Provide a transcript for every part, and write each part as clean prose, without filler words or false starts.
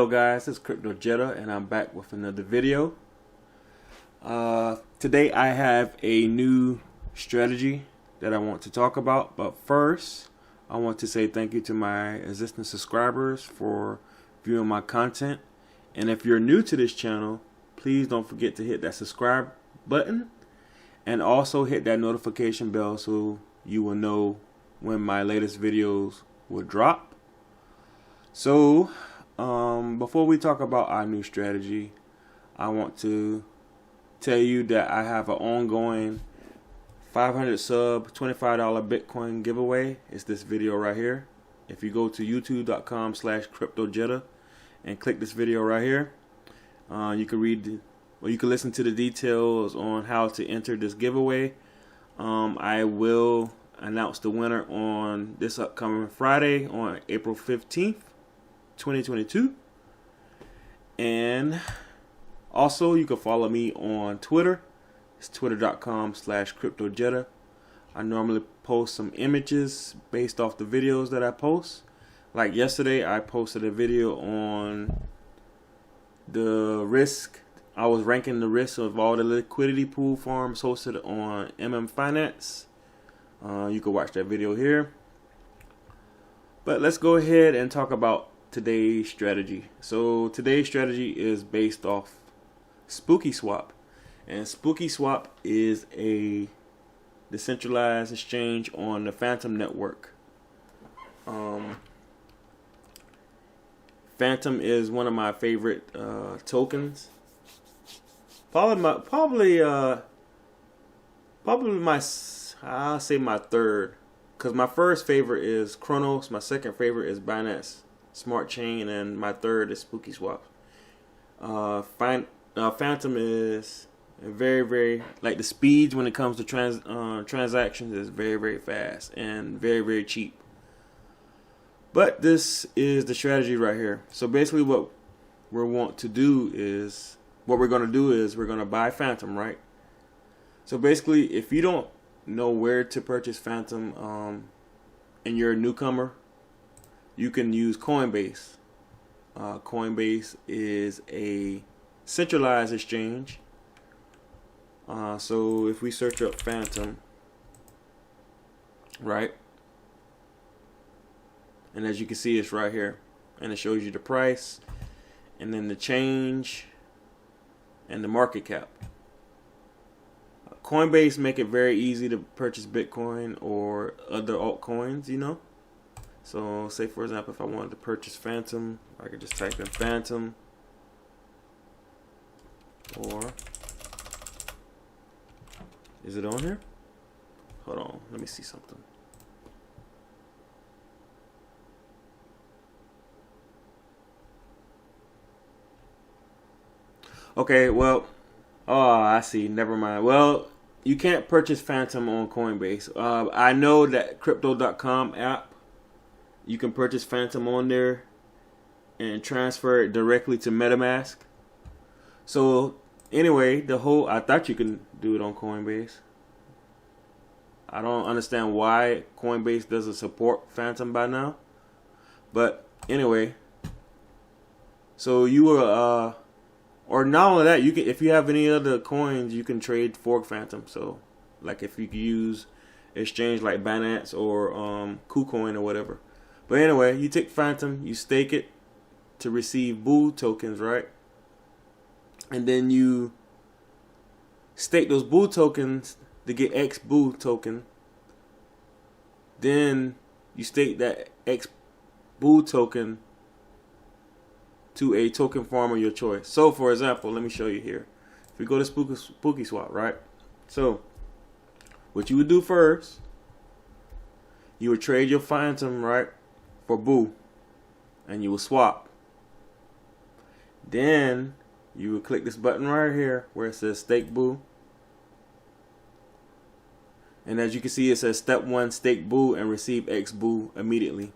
Hello guys, it's Crypto Jetta and I'm back with another video. Today I have a new strategy that I want to talk about, but first I want to say thank you to my existing subscribers for viewing my content. And if you're new to this channel, please don't forget to hit that subscribe button and also hit that notification bell so you will know when my latest videos will drop. So before we talk about our new strategy, I want to tell you that I have an ongoing 500 sub $25 Bitcoin giveaway. It's this video right here. If you go to youtube.com/cryptojetta and click this video right here, you can read or you can listen to the details on how to enter this giveaway. I will announce the winner on this upcoming Friday on April 15th, 2022. And also you can follow me on Twitter. It's twitter.com/cryptojetta. I normally post some images based off the videos that I post. Like yesterday I posted a video on the risk. I was ranking the risk of all the liquidity pool farms hosted on Finance. You can watch that video here. But let's go ahead and talk about today's strategy. So today's strategy is based off Spookyswap, and Spookyswap is a decentralized exchange on the Fantom network. Fantom is one of my favorite tokens. Probably my I'll say my third, because my first favorite is Chronos, my second favorite is Binance Smart Chain, and my third is Spookyswap. Fantom is very like the speeds when it comes to transactions is very fast and very cheap. But this is the strategy right here. So basically what we're going to do is we're going to buy Fantom, right? So basically, if you don't know where to purchase Fantom and you're a newcomer, you can use Coinbase. Coinbase is a centralized exchange. So if we search up Fantom, right, and as you can see, it's right here, and it shows you the price and then the change and the market cap. Coinbase make it very easy to purchase Bitcoin or other altcoins, you know. So say for example, if I wanted to purchase Fantom, I could just type in Fantom, or is it on here? Hold on, let me see something. Okay, well, oh, I see. Never mind. Well, you can't purchase Fantom on Coinbase. I know that Crypto.com app, you can purchase Fantom on there and transfer it directly to MetaMask. So anyway, I thought you can do it on Coinbase. I don't understand why Coinbase doesn't support Fantom by now. But anyway, so you will or not only that, you can, if you have any other coins, you can trade for Fantom. So like if you use exchange like Binance or KuCoin or whatever. But anyway, you take Fantom, you stake it to receive Boo tokens, right? And then you stake those Boo tokens to get X Boo token. Then you stake that X Boo token to a token farm of your choice. So for example, let me show you here. If we go to Spookyswap, right? So what you would do first, you would trade your Fantom, right, for Boo, and you will swap. Then you will click this button right here where it says stake Boo, and as you can see, it says step 1, stake Boo and receive X Boo immediately.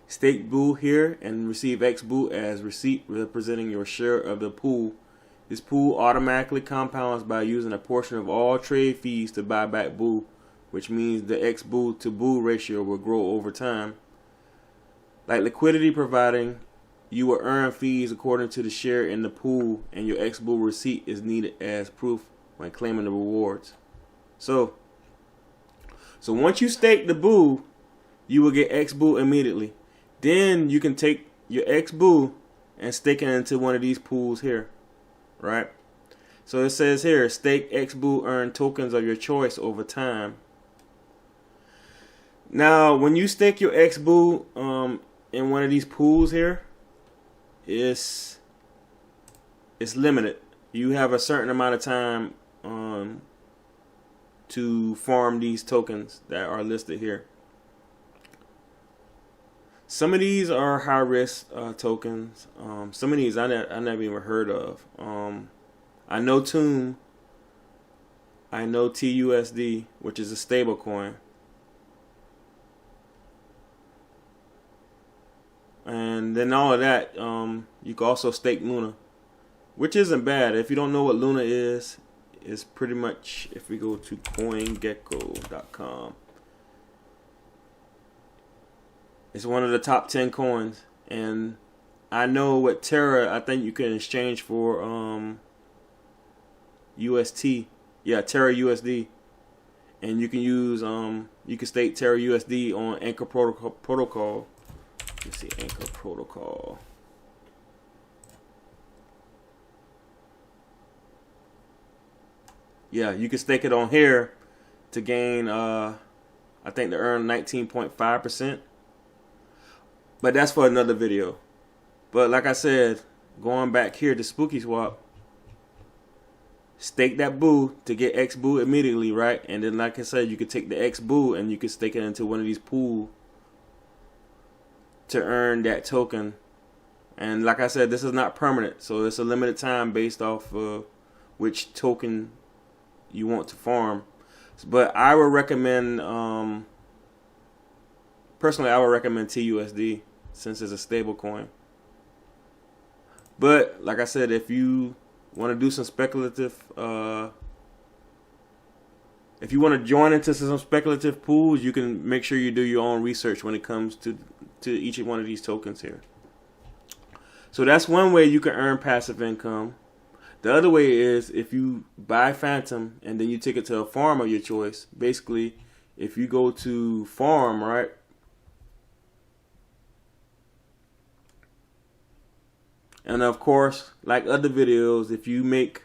Stake Boo here and receive X Boo as receipt representing your share of the pool. This pool automatically compounds by using a portion of all trade fees to buy back Boo, which means the X Boo to Boo ratio will grow over time. Like liquidity providing You will earn fees according to the share in the pool, and your XBoo receipt is needed as proof when claiming the rewards. So once you stake the boo, you will get XBoo immediately. Then you can take your XBoo and stake it into one of these pools here, right? So it says here, stake XBoo, earn tokens of your choice over time. Now, when you stake your XBoo in one of these pools here, it's limited. You have a certain amount of time to farm these tokens that are listed here. Some of these are high risk tokens. Some of these I never even heard of. I know Tomb. I know TUSD, which is a stable coin. And then all of that, you can also stake Luna, which isn't bad. If you don't know what Luna is, it's pretty much, if we go to CoinGecko.com, it's one of the top 10 coins. And I know what Terra, I think you can exchange for UST. Yeah, Terra USD. And you can use, you can stake Terra USD on Anchor Protocol. Let's see, Anchor Protocol. Yeah, you can stake it on here to gain, I think to earn 19.5%. But that's for another video. But like I said, going back here to Spookyswap, stake that boo to get XBoo immediately, right? And then like I said, you can take the XBoo and you can stake it into one of these pools to earn that token. And like I said, this is not permanent, so it's a limited time based off which token you want to farm. But I would recommend, personally, I would recommend TUSD since it's a stable coin. But like I said, if you want to do some speculative, if you want to join into some speculative pools, you can make sure you do your own research when it comes to each one of these tokens here. So that's one way you can earn passive income. The other way is if you buy Fantom and then you take it to a farm of your choice. Basically, if you go to farm, right? And of course, like other videos, if you make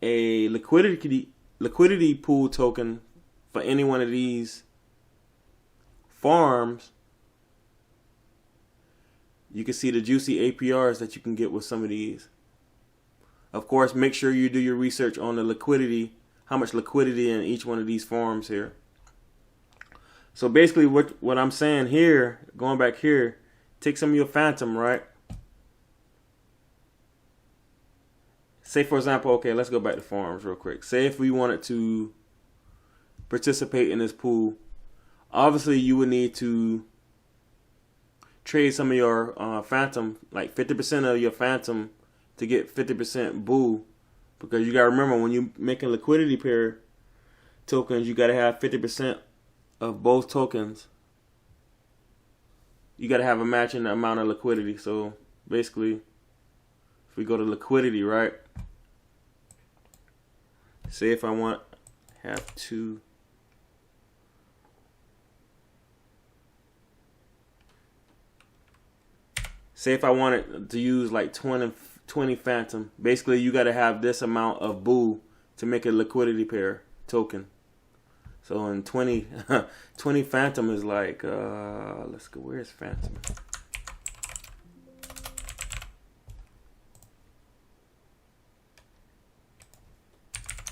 a liquidity pool token for any one of these farms, you can see the juicy APRs that you can get with some of these. Of course, make sure you do your research on the liquidity, how much liquidity in each one of these farms here. So basically what I'm saying here, going back here, take some of your Fantom, right? Say for example, okay, let's go back to farms real quick. Say if we wanted to participate in this pool, obviously you would need to trade some of your Fantom, like 50% of your Fantom to get 50% boo, because you gotta remember when you're making liquidity pair tokens, you gotta have 50% of both tokens. You gotta have a matching amount of liquidity. So basically, if we go to liquidity, right? Say if I want have to say if I wanted to use like 20 Fantom, basically you got to have this amount of boo to make a liquidity pair token. So in 20 Fantom is like let's go, where's Fantom?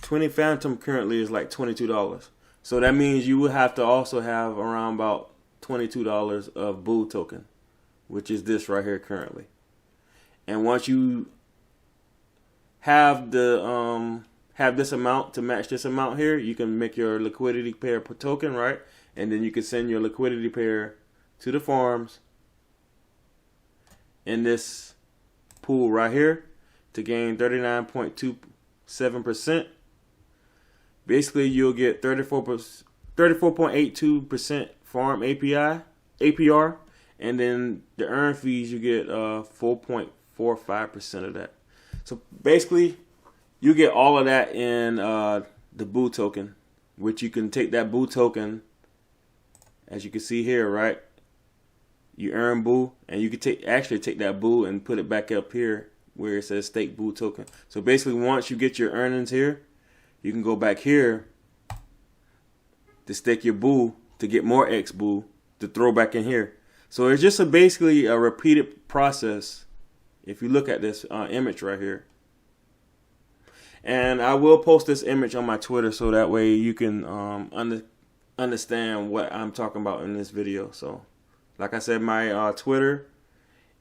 $20 Fantom currently is like $22. So that means you would have to also have around about $22 of boo token, which is this right here currently. And once you have the have this amount to match this amount here, you can make your liquidity pair per token, right? And then you can send your liquidity pair to the farms in this pool right here to gain 39.27%. Basically, you'll get 34.82% farm APR, and then the earn fees, you get 4.45% of that. So basically, you get all of that in the Boo token, which you can take that Boo token, as you can see here, right? You earn Boo, and you can actually take that Boo and put it back up here where it says stake Boo token. So basically, once you get your earnings here, you can go back here to stake your Boo to get more X Boo to throw back in here. So it's just basically a repeated process. If you look at this image right here, and I will post this image on my Twitter so that way you can understand what I'm talking about in this video. So, like I said, my Twitter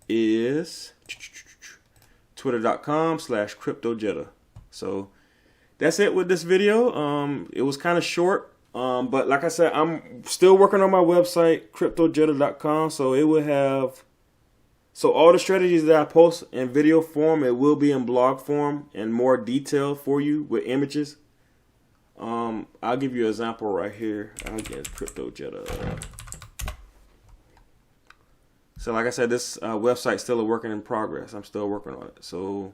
is twitter.com/CryptoJetta. So that's it with this video. It was kind of short, but like I said, I'm still working on my website, CryptoJetta.com. So it will have. So all the strategies that I post in video form, it will be in blog form and more detail for you with images. I'll give you an example right here. I'll get CryptoJetta. So like I said, this website's still a work in progress. I'm still working on it. So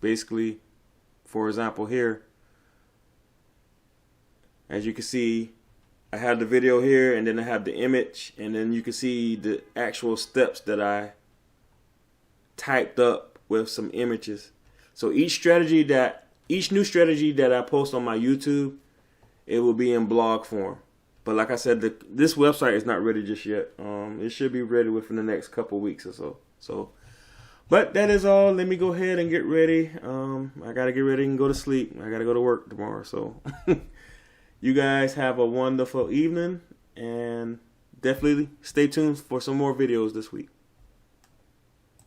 basically, for example here, as you can see, I have the video here, and then I have the image, and then you can see the actual steps that I typed up with some images. So each new strategy that I post on my YouTube, it will be in blog form. But like I said, this website is not ready just yet. It should be ready within the next couple weeks or so. But that is all. Let me go ahead and get ready. I gotta get ready and go to sleep. I gotta go to work tomorrow. So you guys have a wonderful evening, and definitely stay tuned for some more videos this week.